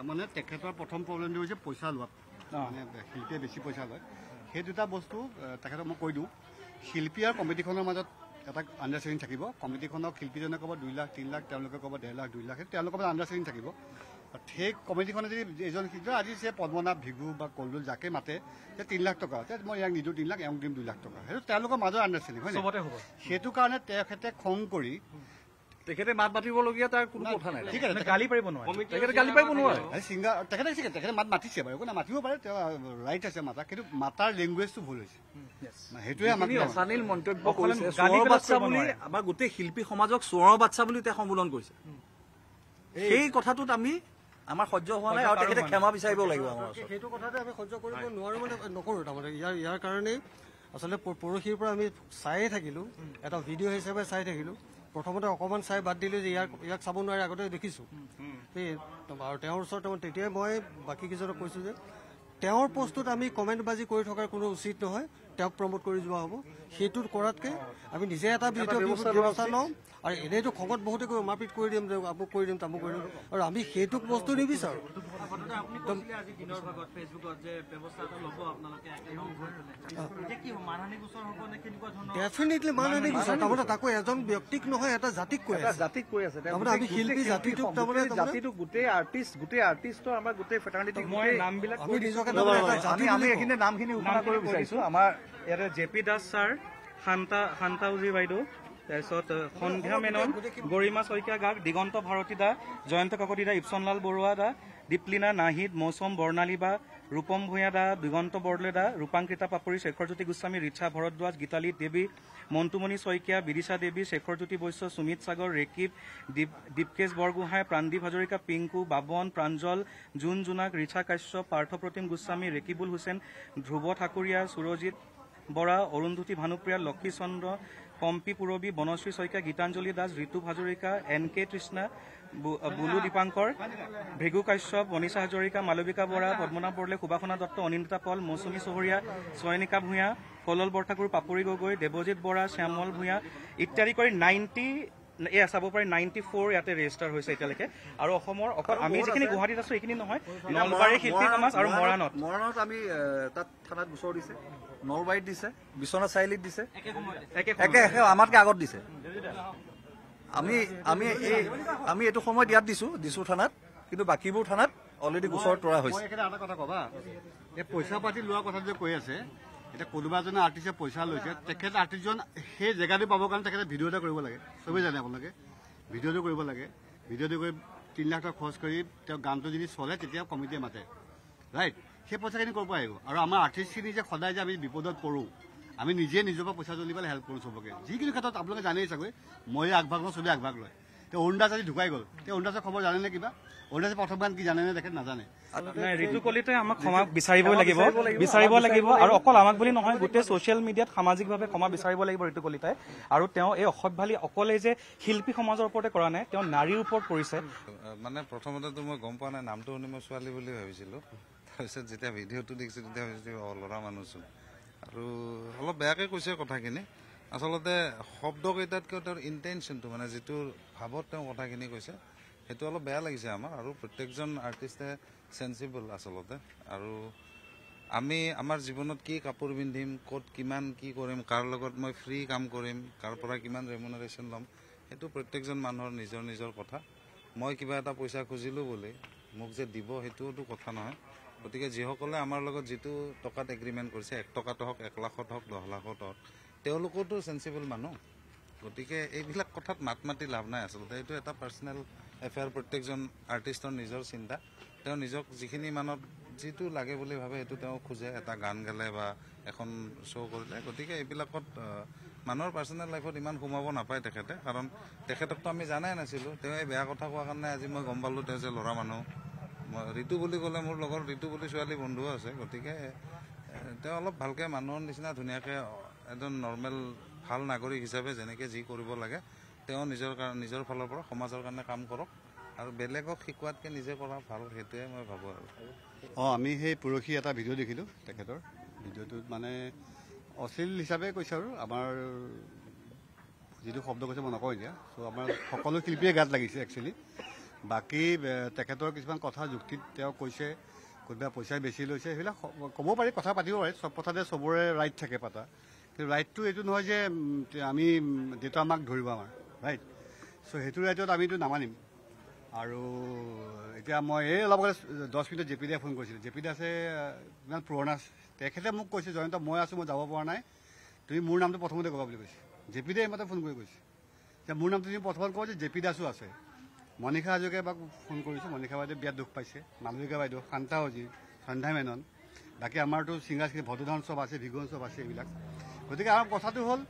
তাৰমানে তেখেতৰ প্ৰথম প্ৰব্লেমটো হৈছে পইচা লোৱাত মানে শিল্পীয়ে বেছি পইচা লয় সেই দুটা বস্তু তেখেতক মই কৈ দিওঁ শিল্পী আৰু কমিটিখনৰ মাজত এটা আণ্ডাৰষ্টেণ্ডিং থাকিব কমিটিখনক শিল্পীজনে ক'ব 2 লাখ 3 লাখ তেওঁলোকে ক'ব 1.5 লাখ 2 লাখ তেওঁলোকৰ মাজত আণ্ডাৰষ্টেণ্ডিং থাকিব সেই কমিটিখনে যদি এজন শিল্পী আজি সে পদ্মনাভ ভিগু বা কল্লুল যাকে মাতে যে 3 লাখ টকা মই ইয়াক নিদিওঁ 3 লাখ এওঁক দিম 2 লাখ টকা সেইটো তেওঁলোকৰ মাজত আণ্ডাৰষ্টেণ্ডিং হয় সেইটো কাৰণে তেখেতে খং কৰি তেখেতে মাত মাতিবলগীয়া তাৰ কোনো কথা নাই ঠিক আছে গালি পাৰিব নোৱাৰে তেখেতে গালি পাৰিব নোৱাৰে ছিংগাৰ তেখেতে মাত মাতিছে বাৰু একো মাতিব পাৰে তেওঁ ৰাইট আছে মাতা কিন্তু মাতাৰ লেংগুৱেজটো ভুল হৈছে সেইটোৱে আমাক অশালীল মন্তব্য কৰিছে চোৰৰ বাচ্চা বুলি আমাৰ গোটেই শিল্পী সমাজক চোৰৰ বাচ্চা বুলি তেওঁ সম্বোধন কৰিছে সেই কথাটোত আমি আমাৰ সহ্য হোৱা নাই আৰু তেখেতে ক্ষমা বিচাৰিব লাগিব আমাৰ সেইটো কথাতে আমি সহ্য কৰিব নোৱাৰো মানে নকৰো তাৰমানে ইয়াৰ কাৰণেই আচলতে পৰহিৰ পৰা আমি চায়ে থাকিলো এটা ভিডিঅ' হিচাপে চাই থাকিলো প্ৰথমতে অকণমান চাই বাদ দিলো যে ইয়াক চাব নোৱাৰি আগতে দেখিছো আৰু তেওঁৰ ওচৰত তেতিয়াই মই বাকী কেইজনক কৈছো যে তেওঁৰ পষ্টত আমি কমেণ্ট বাজি কৰি থকাৰ কোনো উচিত নহয় তেওঁক প্ৰমোট কৰি যোৱা হ'ব সেইটোত কৰাতকে আমি নিজে এটা ব্যৱস্থা লওঁ আৰু এনেইতো খঙত বহুতে মাৰপিট কৰি দিম আমুক কৰি দিম তামুক কৰি দিম আৰু আমি সেইটোক বস্তু নিবিচাৰো ডেফিনেটলি মানহানি গোচৰ তাৰমানে তাকো এজন ব্যক্তিক নহয় এটা জাতিক কৈ আছে তাৰমানে আমি শিল্পী জাতিটোক তাৰমানে জাতিটোক গোটেই আৰ্টিষ্টৰ আমাৰ গোটেই ফেটাৰ্নিটিক নামবিলাক আমি নিজকে আমি এইখিনি নামখিনি ঘোষণা কৰিব বিচাৰিছো আমাৰ ইয়াতে জেপি দাস ছাৰ শান্তা উজি বাইদেউ তাৰপিছত সন্ধ্যা মেনন গৰিমা শইকীয়া গাগ দিগন্ত ভাৰতী দা জয়ন্ত কাকতি দা ইপচনলাল বৰুৱা দা দীপলিনা নাহিদ মৌচম বৰ্ণালী বা ৰূপম ভূঞা দা দিগন্ত বৰদলৈ দা ৰূপাংকিতা পাপৰি শেখৰজ্যোতি গোস্বামী ৰিচা ভৰদ্বাজ গীতালী দেৱী মন্টুমণি শইকীয়া বিদিশা দেৱী শেখৰজ্যোতি বৈশ্য সুমিত সাগৰ ৰেকিব দীপকেশ বৰগোহাঁই প্ৰাণদীপ হাজৰিকা পিংকু বাবন প্ৰাঞ্জল জোন জোনাক ৰিচা কাশ্যপ পাৰ্থপ্ৰতিম গোস্বামী ৰেকিবুল হুছেইন ধ্ৰুৱ ঠাকুৰীয়া সুৰজিৎ বৰা অৰুন্ধতী ভানুপ্ৰিয়া লক্ষী চন্দ্ৰ পম্পী পুৰবী বনশ্ৰী শইকীয়া গীতাঞ্জলি দাস ঋতু হাজৰিকা NK তৃষ্ণা বুলু দীপাংকৰ ভৃগু কাশ্যপ মনীষা হাজৰিকা মালবিকা বৰা পদ্মনাভ বৰদলৈ সুবাসনা দত্ত অনিন্দিতা পল মৌচুমী চহৰীয়া চয়নিকা ভূঞা কলল বৰঠাকুৰ পাপৰি গগৈ দেৱজিৎ বৰা শ্যামল ভূঞা ইত্যাদি কৰি 90 এয়া চাব পাৰি 94 ইয়াতে ৰেজিষ্টাৰ হৈছে এতিয়ালৈকে আৰু অসমৰ অকল আমি যিখিনি গুৱাহাটীত আছো এইখিনি নহয় নলবাৰী শিল্পী সমাজ আৰু মৰাণত আমি তাত থানাত গোচৰ দিছে নলবাৰীত দিছে বিশ্বনাথ চাৰিআলিত দিছে একে আমাতকে আগত দিছে আমি এইটো সময়ত ইয়াত দিছো থানাত কিন্তু বাকীবোৰ থানাত অলৰেডি গোচৰ তৰা হৈছে এটা কথা কবা এই পইচা পাতি লোৱা কথা যে কৈ আছে এতিয়া কোনোবা এজনে আৰ্টিষ্টে পইচা লৈছে তেখেত আৰ্টিষ্টজন সেই জেগাটো পাবৰ কাৰণে তেখেতে ভিডিঅ' এটা কৰিব লাগে চবেই জানে আপোনালোকে ভিডিঅ'টো কৰিব লাগে ভিডিঅ'টো কৰি 3 লাখ টকা খৰচ কৰি তেওঁ গানটো যদি চলে তেতিয়া কমিটিয়ে মাতে ৰাইট সেই পইচাখিনি ক'ৰ পৰা আহিব আৰু আমাৰ আৰ্টিষ্টখিনি যে সদায় যে আমি বিপদত পৰোঁ আমি নিজে নিজৰ পৰা পইচা তুলি পেলাই হেল্প কৰোঁ চবকে যিকোনো ক্ষেত্ৰত আপোনালোকে জানেই চাগৈ মই আগভাগ লওঁ চবেই আগভাগ লয় তেওঁ অৰুণদাস আজি ঢুকাই গ'ল তেওঁ অৰুণদাসৰ খবৰ জানেনে কিবা অৰুণদাসে প্ৰথম গান কি জানেনে তেখেত নাজানে ঋতু কলিতাই আমাক ক্ষমা বিচাৰিব লাগিব আৰু অকল আমাক বুলি নহয় গোটেই ছ'চিয়েল মিডিয়াত সামাজিকভাৱে ক্ষমা বিচাৰিব লাগিব ঋতু কলিতাই আৰু তেওঁ এই অসভ্যালি অকলে যে শিল্পী সমাজৰ ওপৰতে কৰা নাই তেওঁ নাৰীৰ ওপৰত কৰিছে মানে প্ৰথমতেতো মই গম পোৱা নাই নামটো শুনি মই ছোৱালী বুলি ভাবিছিলো তাৰপিছত যেতিয়া ভিডিঅ'টো দেখিছোঁ তেতিয়া ভাবিছোঁ ল'ৰা মানুহচোন আৰু অলপ বেয়াকৈ কৈছে কথাখিনি আচলতে শব্দকেইটাতকৈ তেওঁৰ ইণ্টেনশ্যনটো মানে যিটো ভাৱত তেওঁ কথাখিনি কৈছে সেইটো অলপ বেয়া লাগিছে আমাৰ আৰু প্ৰত্যেকজন আৰ্টিষ্টে চেঞ্চিবল আচলতে আৰু আমি আমাৰ জীৱনত কি কাপোৰ পিন্ধিম ক'ত কিমান কি কৰিম কাৰ লগত মই ফ্ৰী কাম কৰিম কাৰ পৰা কিমান ৰেমুনাৰেশ্যন ল'ম সেইটো প্ৰত্যেকজন মানুহৰ নিজৰ কথা মই কিবা এটা পইচা খুজিলোঁ বুলি মোক যে দিব সেইটোতো কথা নহয় গতিকে যিসকলে আমাৰ লগত যিটো টকাত এগ্ৰিমেণ্ট কৰিছে 1 টকাত হওক 1 লাখত হওক 10 লাখত হওক তেওঁলোকোতো চেঞ্চিবল মানুহ গতিকে এইবিলাক কথাত মাতি লাভ নাই আচলতে এইটো এটা পাৰ্চনেল এফেয়াৰ প্ৰত্যেকজন আৰ্টিষ্টৰ নিজৰ চিন্তা তেওঁ নিজক যিখিনি মানত যিটো লাগে বুলি ভাবে সেইটো তেওঁ খোজে এটা গান গালে বা এখন শ্ব' কৰিলে গতিকে এইবিলাকত মানুহৰ পাৰ্চনেল লাইফত ইমান সোমাব নাপায় তেখেতে কাৰণ তেখেতকতো আমি জানাই নাছিলোঁ তেওঁ এই বেয়া কথা কোৱাৰ কাৰণে আজি মই গম পালোঁ তেওঁ যে ল'ৰা মানুহ ঋতু বুলি ক'লে মোৰ লগৰ ঋতু বুলি ছোৱালী বন্ধুও আছে গতিকে তেওঁ অলপ ভালকৈ মানুহৰ নিচিনা ধুনীয়াকৈ এজন নৰ্মেল ভাল নাগৰিক হিচাপে যেনেকৈ যি কৰিব লাগে তেওঁ নিজৰ ফালৰ পৰা সমাজৰ কাৰণে কাম কৰক আৰু বেলেগক শিকোৱাতকৈ নিজে কৰা ভাল সেইটোৱে মই ভাবোঁ আৰু আমি সেই পৰহি এটা ভিডিঅ' দেখিলোঁ তেখেতৰ ভিডিঅ'টোত মানে অশ্লীল হিচাপে কৈছে আৰু আমাৰ যিটো শব্দ কৈছে মই নকওঁ এতিয়া চ' আমাৰ সকলো শিল্পীয়ে গাত লাগিছে একচুৱেলি বাকী তেখেতৰ কিছুমান কথা যুক্তিত তেওঁ কৈছে, কোনোবা পইচা বেছি লৈছে, সেইবিলাক ক'ব পাৰি, কথা পাতিব পাৰি, চব কথাতে চবৰে ৰাইট থাকে পাতা, কিন্তু ৰাইটটো এইটো নহয় যে আমি দেউতা আমাক ধৰিব আমাৰ ৰাইট। চ' সেইটো ৰাইটত আমিতো নামানিম। আৰু এতিয়া মই এই অলপ আগতে 10 মিনিটত জে পি দাসে ফোন কৰিছিলোঁ। জে পি দাসে ইমান পুৰণা, তেখেতে মোক কৈছে জয়ন্ত মই আছোঁ, মই যাব পৰা নাই, তুমি মোৰ নামটো প্ৰথমতে ক'বা বুলি কৈছে। জে পি দাই এইমাত্ৰ ফোন কৰি কৈছে যে মোৰ নামটো তুমি প্ৰথমত কওঁ যে জে পি দাসো আছে। মণিষা হাজৰিকাই এবাৰ ফোন কৰিছোঁ, মণিষা বাইদেউ বিয়াত দুখ পাইছে, মালবিকা বাইদেউ, শান্তা অজি, সন্ধ্যা মেনন, বাকী আমাৰতো ছিংগাৰখিনি ভদ্ৰধান চব আছে, ভিগুন চব আছে এইবিলাক। গতিকে আমাৰ কথাটো হ'ল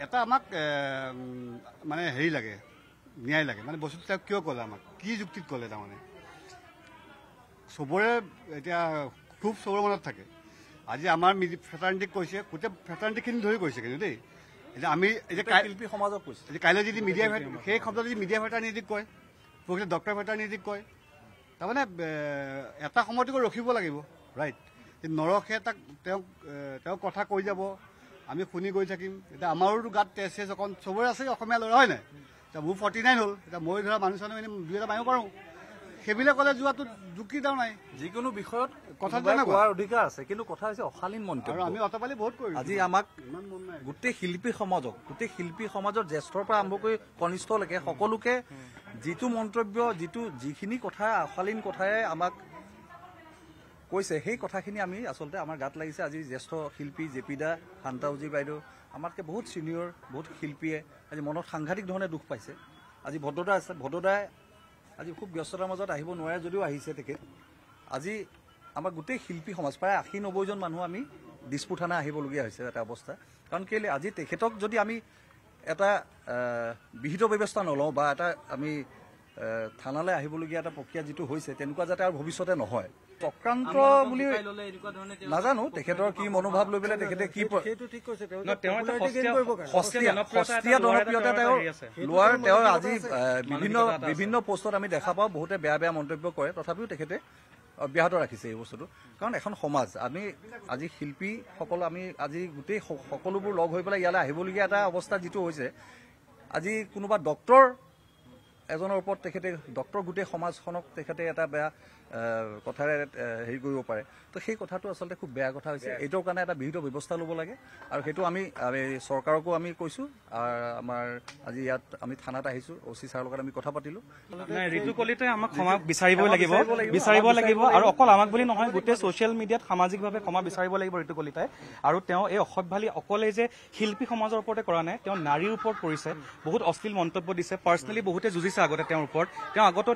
এটা আমাক মানে হেৰি লাগে, ন্যায় লাগে, মানে বস্তুটো তেওঁ কিয় ক'লে, আমাক কি যুক্তিত ক'লে, তাৰমানে চবৰে এতিয়া খুব চবৰে মনত থাকে। আজি আমাৰ ফ্ৰেটাৰ্নিটিক কৈছে, গোটেই ফ্ৰেটাৰ্নিটিখিনি ধৰি কৈছে কিন্তু দেই। এতিয়া আমি এতিয়া শিল্পী সমাজক কৈছে, কাইলৈ যদি মিডিয়া সেই শব্দ যদি মিডিয়া ফ্ৰেটাৰ্নিটিক কয়, পৰহিলে ডক্টৰ ফ্ৰেটাৰ্নিটিক কয়, তাৰমানে এটা সময়তকৈ ৰখিব লাগিব ৰাইট। নৰখে তাক তেওঁ কথা কৈ যাব, আমি শুনি গৈ থাকিম। এতিয়া আমাৰোতো গাত তেজ চেজ অকণ চবৰে আছে, অসমীয়া ল'ৰা হয় নাই। এতিয়া মোৰ 49 হ'ল, এতিয়া মই ধৰা মানুহ চানুহ এনেই 2 এটা মাৰিব পাৰোঁ, সেইবিলাকলে যোৱাটো যুক্তি দাও নাই। যিকোনো বিষয়ত কথা কোৱাৰ অধিকাৰ আছে, কিন্তু কথা হৈছে অশালীন মন্তব্য। আৰু আমি অতপালি বহুত কৰিছোঁ। আজি আমাক গোটেই শিল্পী সমাজৰ জ্যেষ্ঠৰ পৰা আৰম্ভ কৰি কনিষ্ঠলৈকে সকলোকে যিটো মন্তব্য, যিখিনি কথা অশালীন কথাৰে আমাক কৈছে, সেই কথাখিনি আমি আচলতে আমাৰ গাত লাগিছে। আজি জ্যেষ্ঠ শিল্পী জে পি দা, শান্তা উজি বাইদেউ, আমাতকৈ বহুত ছিনিয়ৰ বহুত শিল্পীয়ে আজি মনত সাংঘাতিক ধৰণে দুখ পাইছে। আজি ভদ্ৰদা আছে, ভদ্ৰদাই আজি খুব ব্যস্ততাৰ মাজত আহিব নোৱাৰে যদিও আহিছে তেখেত। আজি আমাৰ গোটেই শিল্পী সমাজ প্ৰায় 80-90 জন মানুহ আমি দিছপুৰ থানা আহিবলগীয়া হৈছে এটা অৱস্থা। কাৰণ কেলৈ আজি তেখেতক যদি আমি এটা বিহিত ব্যৱস্থা নলওঁ বা এটা আমি থানালৈ আহিবলগীয়া এটা প্ৰক্ৰিয়া যিটো হৈছে, তেনেকুৱা যাতে আৰু ভৱিষ্যতে নহয়। চক্ৰান্ত বুলি নাজানো তেখেতৰ কি মনোভাৱ লৈ পেলাই তেখেতে কি সস্তীয়া জনপ্ৰিয়তা তেওঁৰ লোৱাৰ, তেওঁৰ আজি বিভিন্ন পোষ্টত আমি দেখা পাওঁ বহুতে বেয়া মন্তব্য কৰে, তথাপিও তেখেতে অব্যাহত ৰাখিছে এই বস্তুটো। কাৰণ এখন সমাজ, আমি আজি শিল্পীসকল আমি আজি গোটেই সকলোবোৰ লগ হৈ পেলাই ইয়ালৈ আহিবলগীয়া এটা অৱস্থা যিটো হৈছে, আজি কোনোবা ডক্টৰ এজনৰ ওপৰত তেখেতে গোটেই সমাজখনক তেখেতে এটা বেয়া কথাৰে হেৰি কৰিব পাৰে। তো সেই কথাটো আচলতে খুব বেয়া কথা হৈছে। এইটোৰ কাৰণে এটা বিহিত ব্যৱস্থা ল'ব লাগে, আৰু সেইটো আমি চৰকাৰকো আমি কৈছোঁ। আমাৰ আজি ইয়াত আমি থানাত আহিছোঁ, OC ছাৰৰ লগত আমি কথা পাতিলোঁ। ঋতু কলিতাই আমাক ক্ষমা বিচাৰিব লাগিব, আৰু অকল আমাক বুলি নহয়, গোটেই ছ'চিয়েল মিডিয়াত সামাজিকভাৱে ক্ষমা বিচাৰিব লাগিব ঋতু কলিতাই। আৰু তেওঁ এই অসভ্যালি অকলে যে শিল্পী সমাজৰ ওপৰতে কৰা নাই, তেওঁ নাৰীৰ ওপৰত কৰিছে, বহুত অশ্লীল মন্তব্য দিছে। পাৰ্চনেলি বহুতে যুঁজিছে আগতে তেওঁৰ ওপৰত,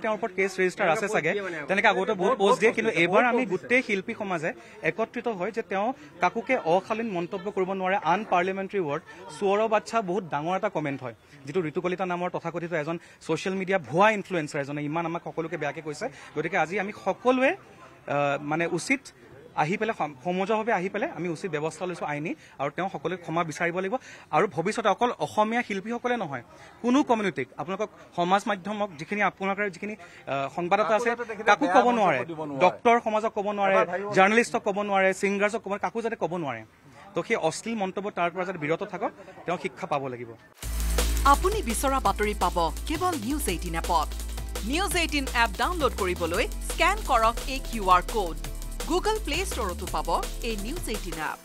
তেওঁৰ ওপৰত কেছ ৰেজিষ্টাৰ আছে চাগে, তেনেকে আগতে বহুত পোষ্ট দিয়ে। কিন্তু এইবাৰ আমি গোটেই শিল্পী সমাজে একত্ৰিত হয় যে তেওঁ কাকোকে অশালীন মন্তব্য কৰিব নোৱাৰে। আন পাৰ্লিয়ামেণ্টাৰী ৱৰ্ড চোৰৰ বাচ্চা বহুত ডাঙৰ এটা কমেণ্ট হয়, যিটো ঋতু কলিতা নামৰ তথাকথিত এজন ছ'চিয়েল মিডিয়া ভুৱা ইনফ্লুৱেঞ্চাৰ এজনে ইমান আমাক সকলোকে বেয়াকে কৈছে। গতিকে আজি আমি সকলোৱে মানে উচিত আহি পেলাই সমজুৱাভাৱে আহি পেলাই আমি উচিত ব্যৱস্থা লৈছোঁ আইনী, আৰু তেওঁ সকলোকে ক্ষমা বিচাৰিব লাগিব। আৰু ভৱিষ্যতে অকল অসমীয়া শিল্পীসকলে নহয়, কোনো কমিউনিটিক, আপোনালোকক সমাজ মাধ্যমক যিখিনি আপোনালোকৰ যিখিনি সংবাদতা আছে, কাকো ক'ব নোৱাৰে, ডক্টৰ সমাজক ক'ব নোৱাৰে, জাৰ্নেলিষ্টক ক'ব নোৱাৰে, ছিংগাৰ্ছক ক'ব নোৱাৰে, কাকো যাতে ক'ব নোৱাৰে। তো সেই অশ্লীল মন্তব্য তাৰ পৰা যাতে বিৰত থাকক, তেওঁ শিক্ষা পাব লাগিব। আপুনি বিচৰা বাতৰি পাব কেৱল নিউজ 18 এপত। নিউজ 18 এপ ডাউনলোড কৰিবলৈ স্কেন কৰক এই QR কোড। গুগল প্লে ষ্টৰতো পাব এই নিউজ 18 এপ।